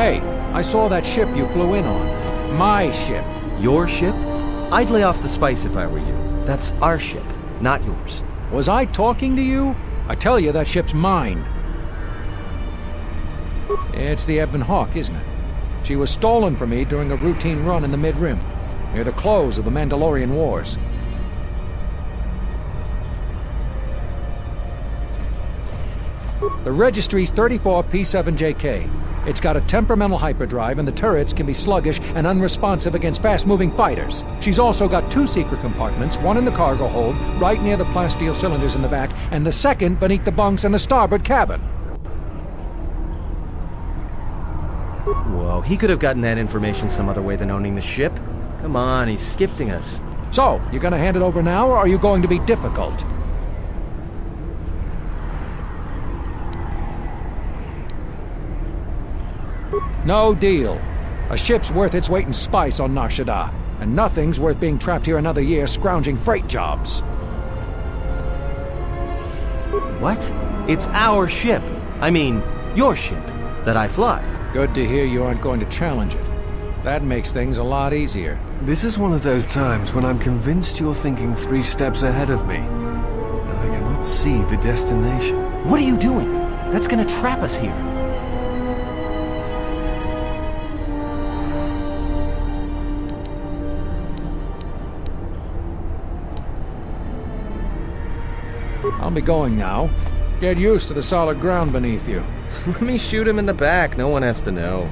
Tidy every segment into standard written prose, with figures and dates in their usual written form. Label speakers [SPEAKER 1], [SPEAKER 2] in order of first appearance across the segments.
[SPEAKER 1] Hey, I saw that ship you flew in on. My ship.
[SPEAKER 2] Your ship? I'd lay off the spice if I were you. That's our ship, not yours.
[SPEAKER 1] Was I talking to you? I tell you, that ship's mine. It's the Ebon Hawk, isn't it? She was stolen from me during a routine run in the Mid-Rim, near the close of the Mandalorian Wars. The registry's 34 P7JK. It's got a temperamental hyperdrive, and the turrets can be sluggish and unresponsive against fast-moving fighters. She's also got 2 secret compartments, one in the cargo hold, right near the plasteel cylinders in the back, and the second beneath the bunks in the starboard cabin.
[SPEAKER 2] Whoa, he could have gotten that information some other way than owning the ship. Come on, he's skifting us.
[SPEAKER 1] So, you gonna hand it over now, or are you going to be difficult? No deal. A ship's worth its weight in spice on Nar Shaddaa, and nothing's worth being trapped here another year scrounging freight jobs.
[SPEAKER 2] What? It's our ship. I mean, your ship, that I fly.
[SPEAKER 1] Good to hear you aren't going to challenge it. That makes things a lot easier.
[SPEAKER 3] This is one of those times when I'm convinced you're thinking 3 steps ahead of me. And I cannot see the destination.
[SPEAKER 2] What are you doing? That's gonna trap us here.
[SPEAKER 1] I'll be going now. Get used to the solid ground beneath you.
[SPEAKER 2] Let me shoot him in the back. No one has to know.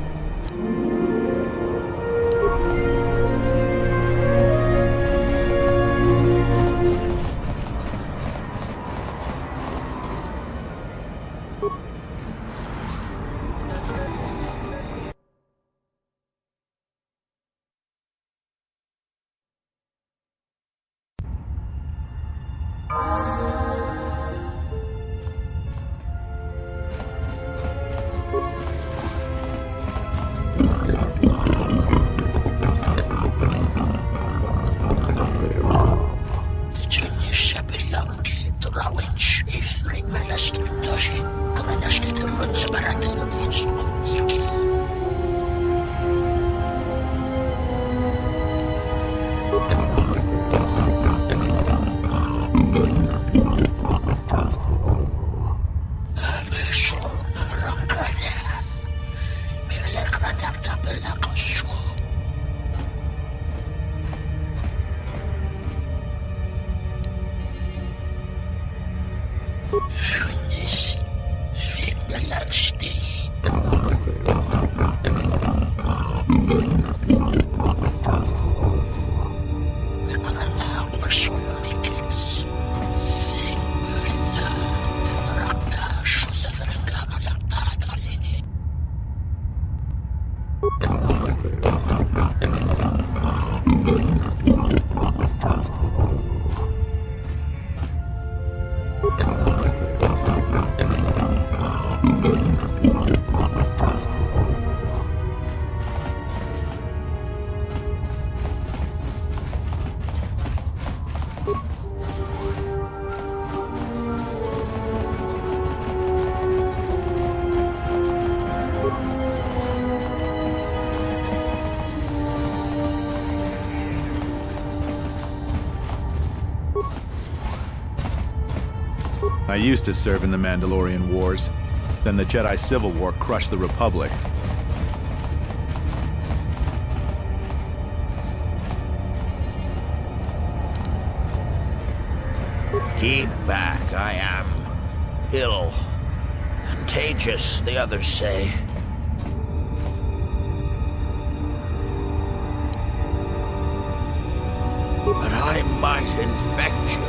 [SPEAKER 4] I used to serve in the Mandalorian Wars. Then the Jedi Civil War crushed the Republic.
[SPEAKER 5] Keep back, I am ill. Contagious, the others say. But I might infect you.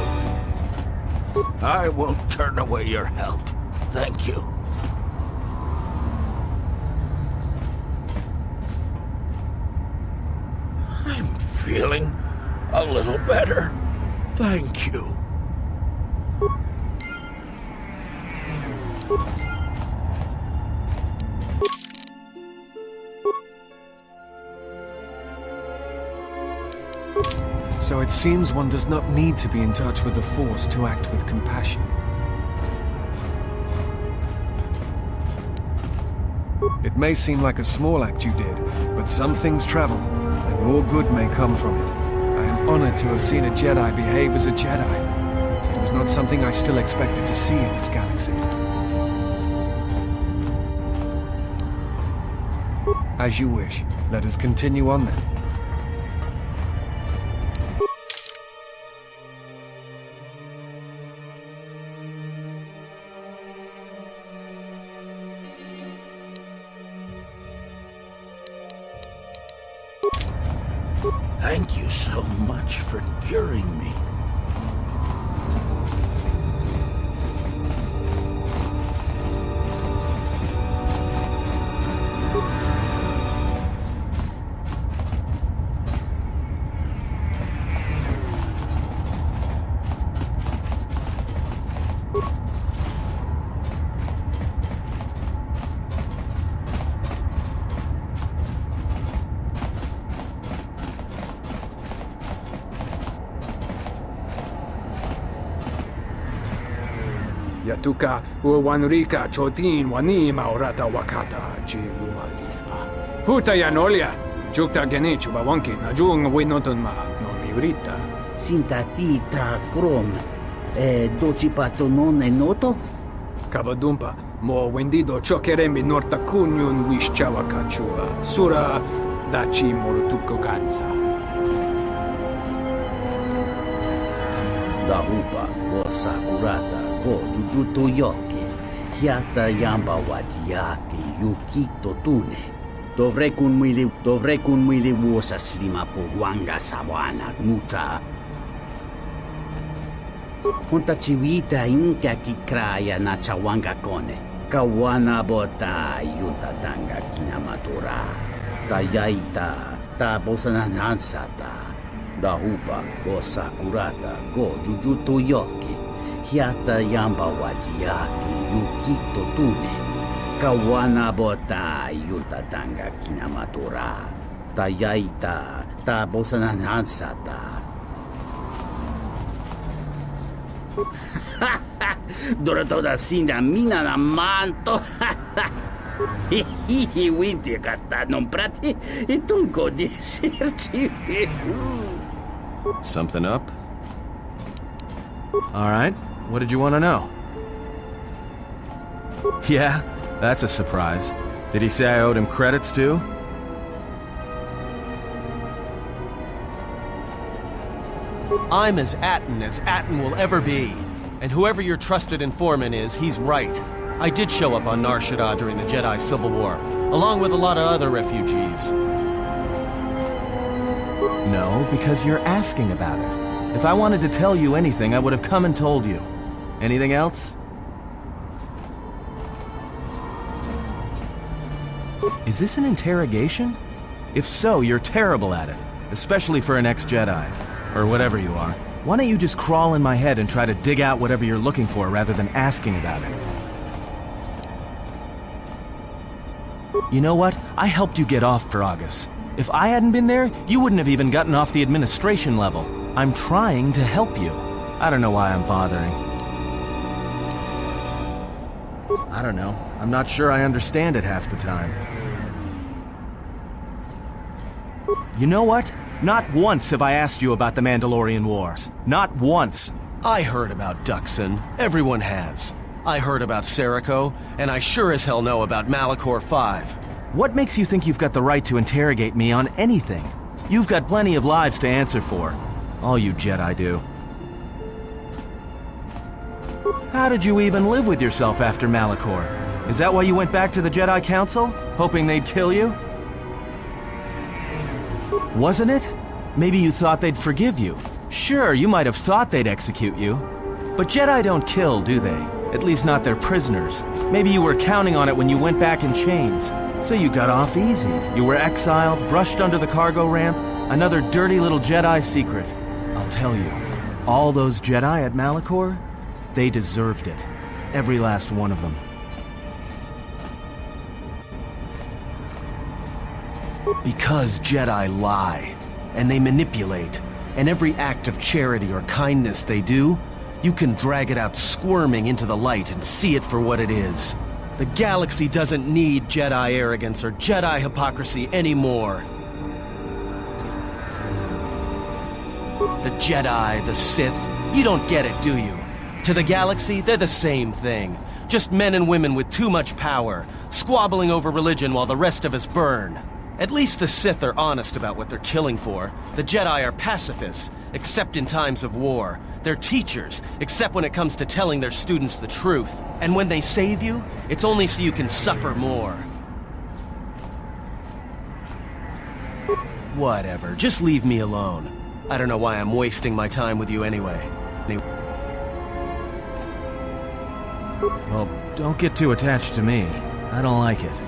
[SPEAKER 5] I won't turn away your help. Thank you. I'm feeling a little better. Thank you.
[SPEAKER 3] So it seems one does not need to be in touch with the Force to act with compassion. It may seem like a small act you did, but some things travel, and more good may come from it. I am honored to have seen a Jedi behave as a Jedi. It was not something I still expected to see in this galaxy. As you wish. Let us continue on then.
[SPEAKER 5] Thank you so much for curing me.
[SPEAKER 6] Yatuka Wanrika Chotin Wani Maurata Wakata Chilumatisma. Huta Yanolia, Jukta Genichu Bawanki, Najung Winotonma, no Mibrita.
[SPEAKER 7] Sintatita Krom, Docipato non è noto?
[SPEAKER 6] Kavadumpa, Mo Wendido Chokerembi Norta Kunyun Wishchawa Kachuba, Sura Dachi Morutuko Ganza.
[SPEAKER 7] Dahupa, go Sakurata, go Jujuto Yoki, Hiata Yamba Wajiaki, Yukito Tune. Dovrei kun mwili wosa slima po wanga sawana mucha. Honta chiwita inka kikraya na chawanga kone. Kawana bota yuta tanga kinamatura. Tayaita ta bosanan hansata. Dahupa go sakurata go jujuto yoki. Hiata yamba wajiaki yukito tune. Kawana bota yuta tanga kinamatura. Tayaita ta bosanan hansata. Dora toda sinda mina na manto. Hihi winti kata non prati itunko di serci.
[SPEAKER 2] Something up? All right. What did you want to know? Yeah, that's a surprise. Did he say I owed him credits too?
[SPEAKER 8] I'm as Atton will ever be. And whoever your trusted informant is, he's right. I did show up on Nar Shaddaa during the Jedi Civil War, along with a lot of other refugees.
[SPEAKER 2] No, because you're asking about it. If I wanted to tell you anything, I would have come and told you. Anything else? Is this an interrogation? If so, you're terrible at it. Especially for an ex-Jedi. Or whatever you are. Why don't you just crawl in my head and try to dig out whatever you're looking for rather than asking about it? You know what? I helped you get off, Veragus. If I hadn't been there, you wouldn't have even gotten off the administration level. I'm trying to help you. I don't know why I'm bothering. I don't know. I'm not sure I understand it half the time. You know what? Not once have I asked you about the Mandalorian Wars. Not once.
[SPEAKER 8] I heard about Duxon. Everyone has. I heard about Serico, and I sure as hell know about Malachor 5.
[SPEAKER 2] What makes you think you've got the right to interrogate me on anything? You've got plenty of lives to answer for. All you Jedi do. How did you even live with yourself after Malachor? Is that why you went back to the Jedi Council? Hoping they'd kill you? Wasn't it? Maybe you thought they'd forgive you. Sure, you might have thought they'd execute you. But Jedi don't kill, do they? At least not their prisoners. Maybe you were counting on it when you went back in chains. So you got off easy. You were exiled, brushed under the cargo ramp, another dirty little Jedi secret. I'll tell you, all those Jedi at Malachor, they deserved it. Every last one of them.
[SPEAKER 8] Because Jedi lie, and they manipulate, and every act of charity or kindness they do, you can drag it out squirming into the light and see it for what it is. The galaxy doesn't need Jedi arrogance or Jedi hypocrisy anymore. The Jedi, the Sith, you don't get it, do you? To the galaxy, they're the same thing. Just men and women with too much power, squabbling over religion while the rest of us burn. At least the Sith are honest about what they're killing for. The Jedi are pacifists, except in times of war. They're teachers, except when it comes to telling their students the truth. And when they save you, it's only so you can suffer more. Whatever, just leave me alone. I don't know why I'm wasting my time with you anyway.
[SPEAKER 2] Well, don't get too attached to me. I don't like it.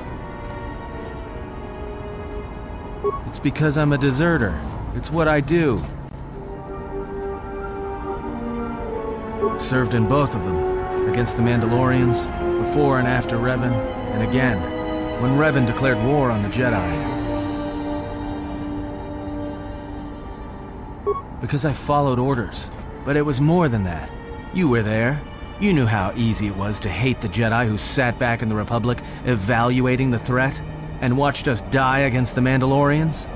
[SPEAKER 2] It's because I'm a deserter. It's what I do. Served in both of them. Against the Mandalorians, before and after Revan, and again, when Revan declared war on the Jedi. Because I followed orders. But it was more than that. You were there. You knew how easy it was to hate the Jedi who sat back in the Republic, evaluating the threat, and watched us die against the Mandalorians.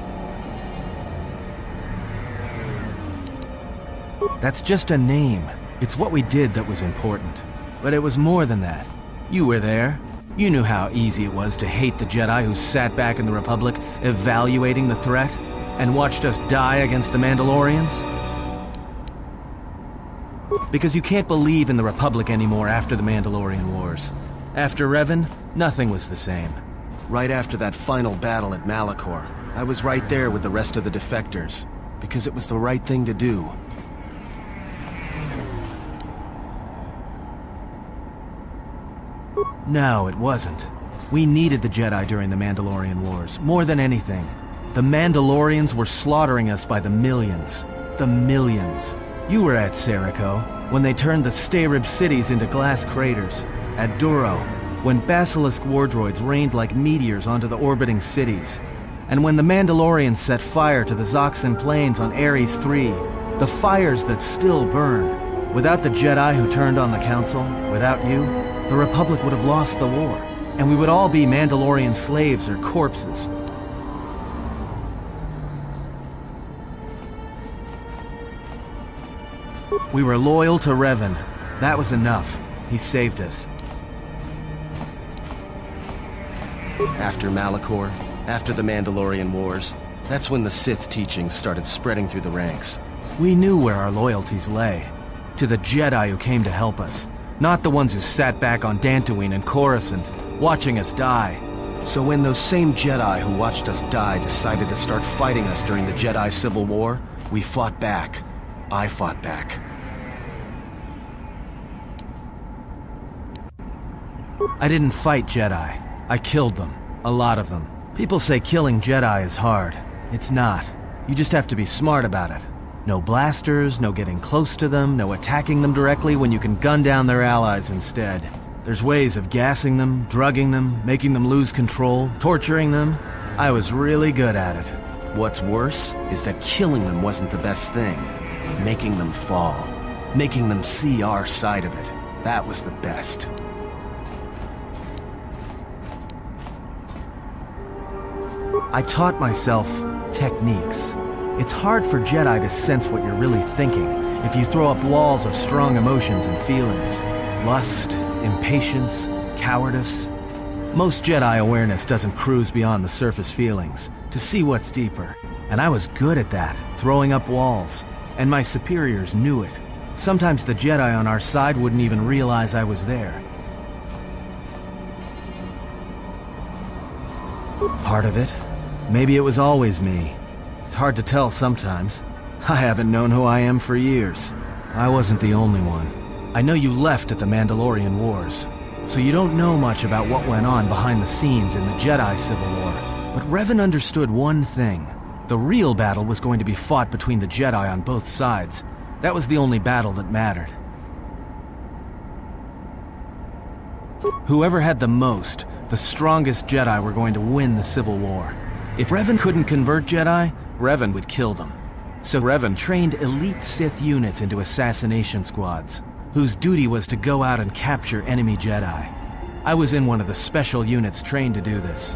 [SPEAKER 2] That's just a name. It's what we did that was important. But it was more than that. You were there. You knew how easy it was to hate the Jedi who sat back in the Republic, evaluating the threat, and watched us die against the Mandalorians. Because you can't believe in the Republic anymore after the Mandalorian Wars. After Revan, nothing was the same.
[SPEAKER 8] Right after that final battle at Malachor, I was right there with the rest of the defectors, because it was the right thing to do.
[SPEAKER 2] No, it wasn't. We needed the Jedi during the Mandalorian Wars, more than anything. The Mandalorians were slaughtering us by the millions. The millions. You were at Serico, when they turned the Stayrib cities into glass craters. At Duro, when Basilisk war droids rained like meteors onto the orbiting cities. And when the Mandalorians set fire to the Zoxan plains on Ares III, the fires that still burn. Without the Jedi who turned on the Council, without you, the Republic would have lost the war, and we would all be Mandalorian slaves or corpses. We were loyal to Revan. That was enough. He saved us.
[SPEAKER 8] After Malachor, after the Mandalorian Wars, that's when the Sith teachings started spreading through the ranks.
[SPEAKER 2] We knew where our loyalties lay. To the Jedi who came to help us. Not the ones who sat back on Dantooine and Coruscant, watching us die.
[SPEAKER 8] So when those same Jedi who watched us die decided to start fighting us during the Jedi Civil War, we fought back. I fought back.
[SPEAKER 2] I didn't fight Jedi. I killed them. A lot of them. People say killing Jedi is hard. It's not. You just have to be smart about it. No blasters, no getting close to them, no attacking them directly when you can gun down their allies instead. There's ways of gassing them, drugging them, making them lose control, torturing them. I was really good at it.
[SPEAKER 8] What's worse is that killing them wasn't the best thing. Making them fall. Making them see our side of it. That was the best.
[SPEAKER 2] I taught myself techniques. It's hard for Jedi to sense what you're really thinking if you throw up walls of strong emotions and feelings. Lust, impatience, cowardice. Most Jedi awareness doesn't cruise beyond the surface feelings, to see what's deeper. And I was good at that, throwing up walls. And my superiors knew it. Sometimes the Jedi on our side wouldn't even realize I was there. Part of it. Maybe it was always me. It's hard to tell sometimes. I haven't known who I am for years. I wasn't the only one. I know you left at the Mandalorian Wars, so you don't know much about what went on behind the scenes in the Jedi Civil War. But Revan understood one thing. The real battle was going to be fought between the Jedi on both sides. That was the only battle that mattered. Whoever had the most, the strongest Jedi were going to win the Civil War. If Revan couldn't convert Jedi, Revan would kill them. So Revan trained elite Sith units into assassination squads, whose duty was to go out and capture enemy Jedi. I was in one of the special units trained to do this.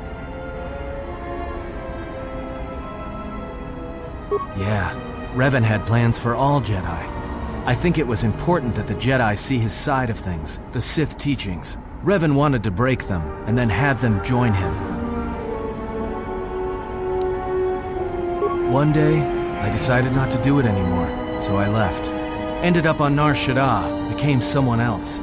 [SPEAKER 2] Yeah, Revan had plans for all Jedi. I think it was important that the Jedi see his side of things, the Sith teachings. Revan wanted to break them, and then have them join him. One day, I decided not to do it anymore, so I left. Ended up on Nar Shaddaa, became someone else.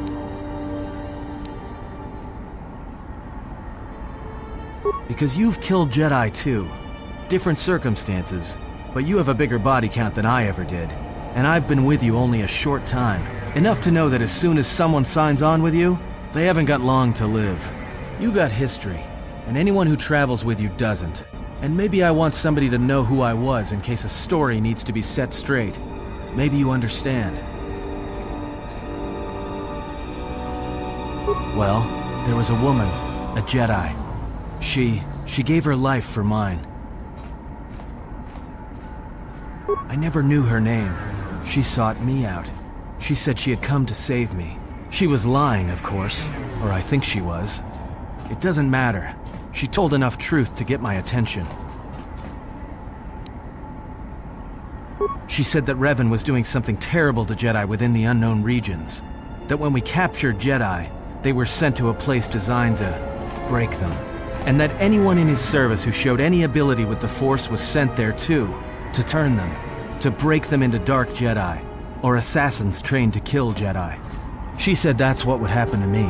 [SPEAKER 2] Because you've killed Jedi too. Different circumstances, but you have a bigger body count than I ever did. And I've been with you only a short time. Enough to know that as soon as someone signs on with you, they haven't got long to live. You got history, and anyone who travels with you doesn't. And maybe I want somebody to know who I was in case a story needs to be set straight. Maybe you understand. Well, there was a woman, a Jedi. She gave her life for mine. I never knew her name. She sought me out. She said she had come to save me. She was lying, of course, or I think she was. It doesn't matter. She told enough truth to get my attention. She said that Revan was doing something terrible to Jedi within the unknown regions. That when we captured Jedi, they were sent to a place designed to break them. And that anyone in his service who showed any ability with the Force was sent there too, to turn them, to break them into dark Jedi, or assassins trained to kill Jedi. She said that's what would happen to me,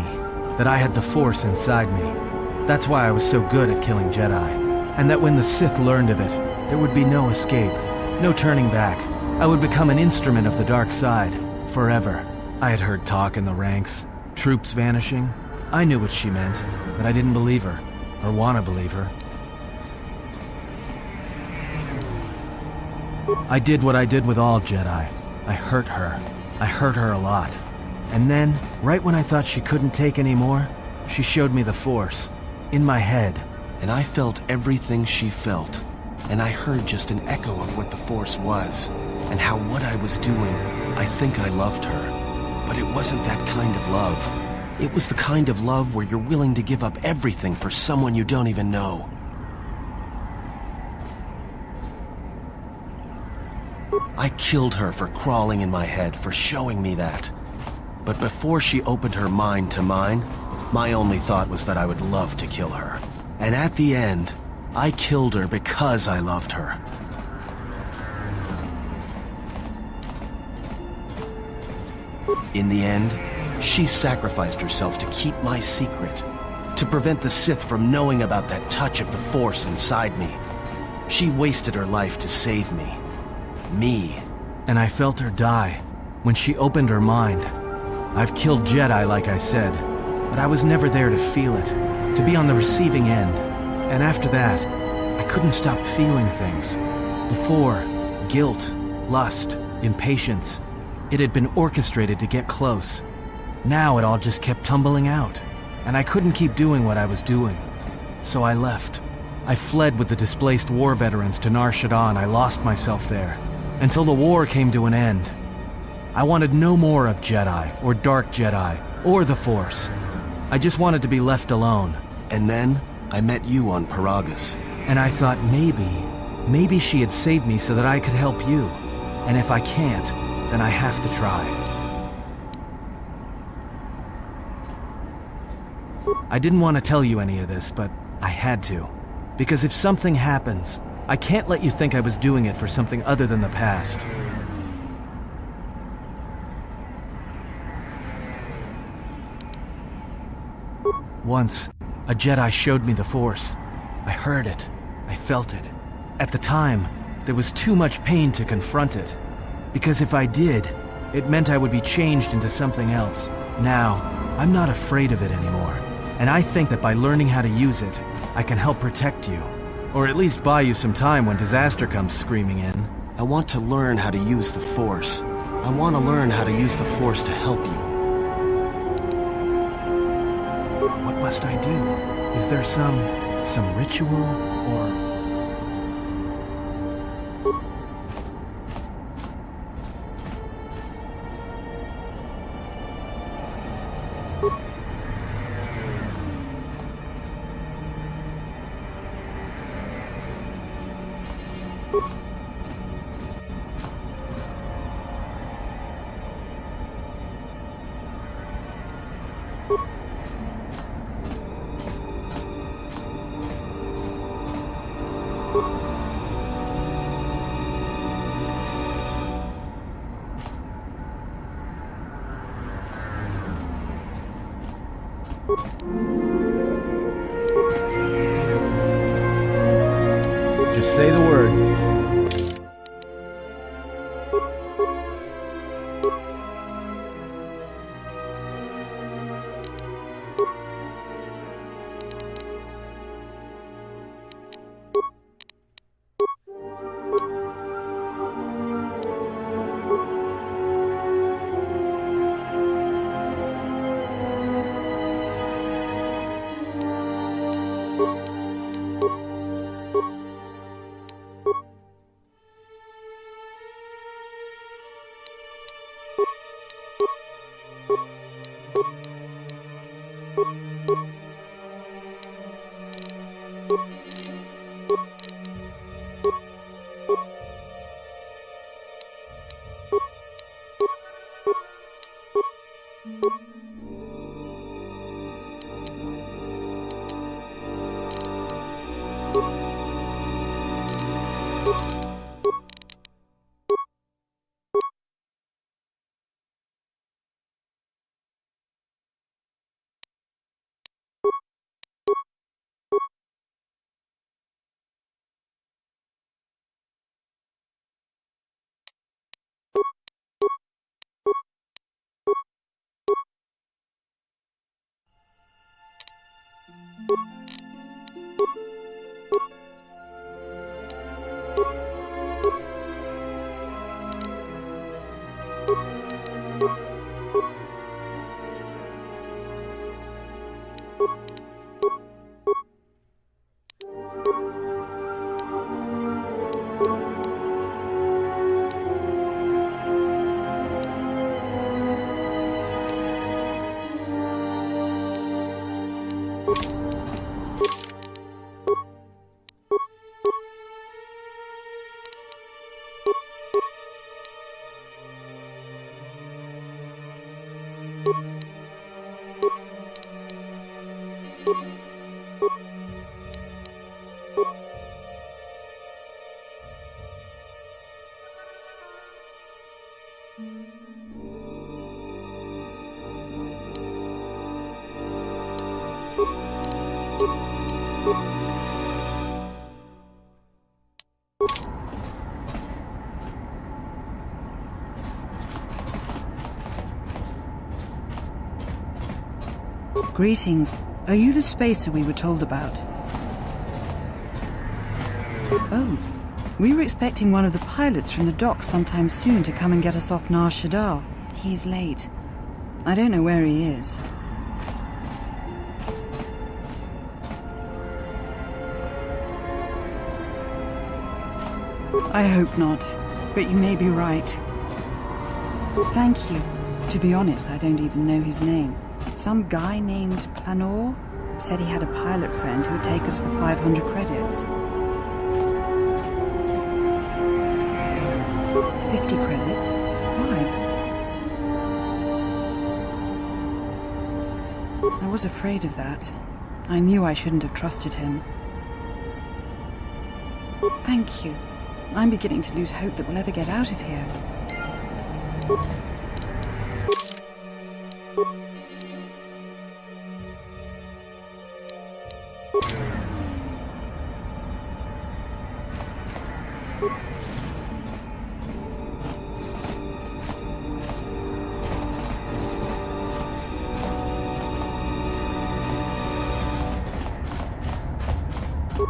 [SPEAKER 2] that I had the Force inside me. That's why I was so good at killing Jedi, and that when the Sith learned of it, there would be no escape, no turning back. I would become an instrument of the dark side, forever. I had heard talk in the ranks, troops vanishing. I knew what she meant, but I didn't believe her, or want to believe her. I did what I did with all Jedi. I hurt her. I hurt her a lot. And then, right when I thought she couldn't take any more, she showed me the Force. In my head.
[SPEAKER 8] And I felt everything she felt. And I heard just an echo of what the Force was. And how what I was doing, I think I loved her. But it wasn't that kind of love. It was the kind of love where you're willing to give up everything for someone you don't even know. I killed her for crawling in my head, for showing me that. But before she opened her mind to mine, my only thought was that I would love to kill her. And at the end, I killed her because I loved her. In the end, she sacrificed herself to keep my secret, to prevent the Sith from knowing about that touch of the Force inside me. She wasted her life to save me. Me.
[SPEAKER 2] And I felt her die when she opened her mind. I've killed Jedi, like I said, but I was never there to feel it, to be on the receiving end. And after that, I couldn't stop feeling things. Before, guilt, lust, impatience. It had been orchestrated to get close. Now it all just kept tumbling out, and I couldn't keep doing what I was doing. So I left. I fled with the displaced war veterans to Nar Shaddaa, and I lost myself there, until the war came to an end. I wanted no more of Jedi, or Dark Jedi, or the Force. I just wanted to be left alone.
[SPEAKER 8] And then, I met you on Paragus.
[SPEAKER 2] And I thought maybe she had saved me so that I could help you. And if I can't, then I have to try. I didn't want to tell you any of this, but I had to. Because if something happens, I can't let you think I was doing it for something other than the past. Once, a Jedi showed me the Force. I heard it. I felt it. At the time, there was too much pain to confront it. Because if I did, it meant I would be changed into something else. Now, I'm not afraid of it anymore. And I think that by learning how to use it, I can help protect you. Or at least buy you some time when disaster comes screaming in.
[SPEAKER 8] I want to learn how to use the Force. I want to learn how to use the Force to help you.
[SPEAKER 2] What must I do? Is there some ritual, or... Just say the word.
[SPEAKER 9] Greetings. Are you the spacer we were told about? Oh, we were expecting one of the pilots from the docks sometime soon to come and get us off Nar Shaddaa. He's late. I don't know where he is. I hope not, but you may be right. Thank you. To be honest, I don't even know his name. Some guy named Planor said he had a pilot friend who'd take us for 500 credits. 50 credits? Why? I was afraid of that. I knew I shouldn't have trusted him. Thank you. I'm beginning to lose hope that we'll ever get out of here.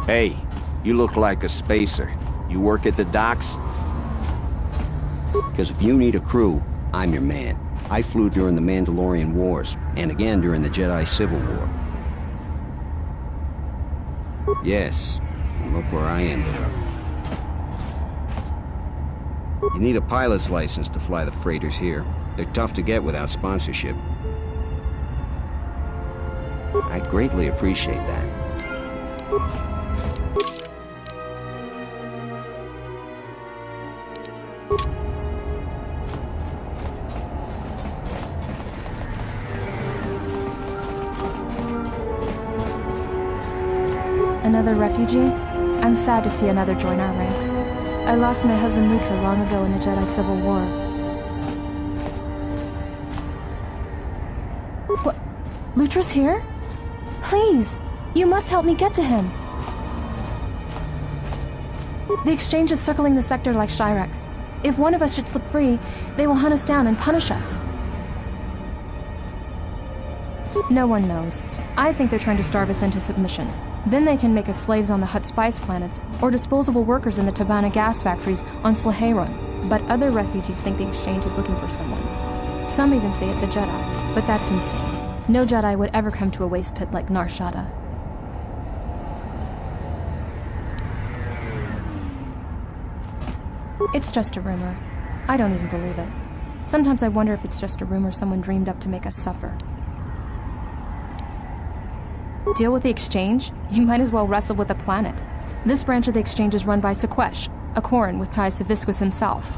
[SPEAKER 10] Hey, you look like a spacer. You work at the docks? Because if you need a crew, I'm your man. I flew during the Mandalorian Wars, and again during the Jedi Civil War. Yes, and look where I ended up. You need a pilot's license to fly the freighters here. They're tough to get without sponsorship. I'd greatly appreciate that.
[SPEAKER 11] Another refugee? I'm sad to see another join our ranks. I lost my husband Lootra long ago in the Jedi Civil War. What? Lutra's here? Please! You must help me get to him! The exchange is circling the sector like Shyrex. If one of us should slip free, they will hunt us down and punish us. No one knows. I think they're trying to starve us into submission. Then they can make us slaves on the Hutt spice planets, or disposable workers in the Tabana gas factories on Slaheron. But other refugees think the exchange is looking for someone. Some even say it's a Jedi, but that's insane. No Jedi would ever come to a waste pit like Nar Shaddaa. It's just a rumor. I don't even believe it. Sometimes I wonder if it's just a rumor someone dreamed up to make us suffer. Deal with the exchange? You might as well wrestle with the planet. This branch of the exchange is run by Sequesh, a Corran with ties to Visquis himself.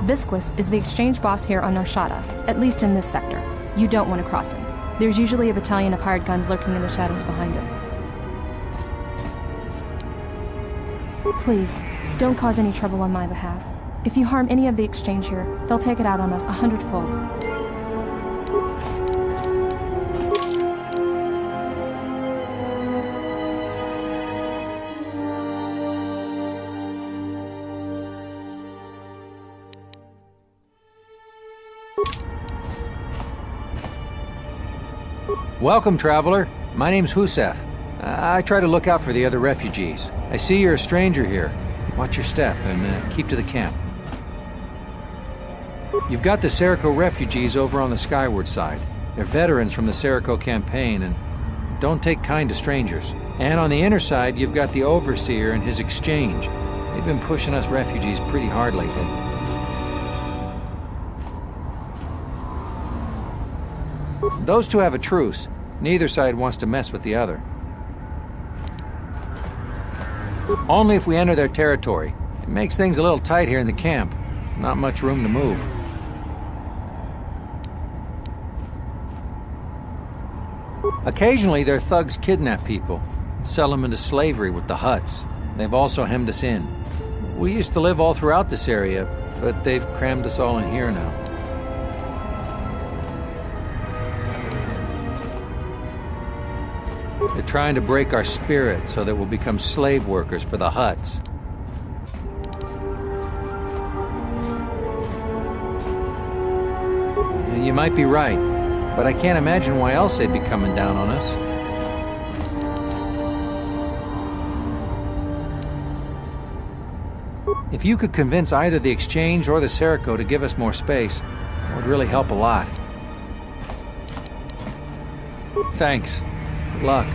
[SPEAKER 11] Visquis is the exchange boss here on Nar Shaddaa, at least in this sector. You don't want to cross him. There's usually a battalion of hired guns lurking in the shadows behind him. Please, don't cause any trouble on my behalf. If you harm any of the exchange here, they'll take it out on us 100-fold.
[SPEAKER 1] Welcome, traveler. My name's Husef. I try to look out for the other refugees. I see you're a stranger here. Watch your step and keep to the camp. You've got the Serico refugees over on the skyward side. They're veterans from the Serico campaign and don't take kind to strangers. And on the inner side, you've got the Overseer and his exchange. They've been pushing us refugees pretty hard lately. Those two have a truce. Neither side wants to mess with the other. Only if we enter their territory. It makes things a little tight here in the camp. Not much room to move. Occasionally, their thugs kidnap people and sell them into slavery with the Hutts. They've also hemmed us in. We used to live all throughout this area, but they've crammed us all in here now. They're trying to break our spirit so that we'll become slave workers for the Hutts. And you might be right, but I can't imagine why else they'd be coming down on us. If you could convince either the Exchange or the Serico to give us more space, it would really help a lot. Thanks. Good luck.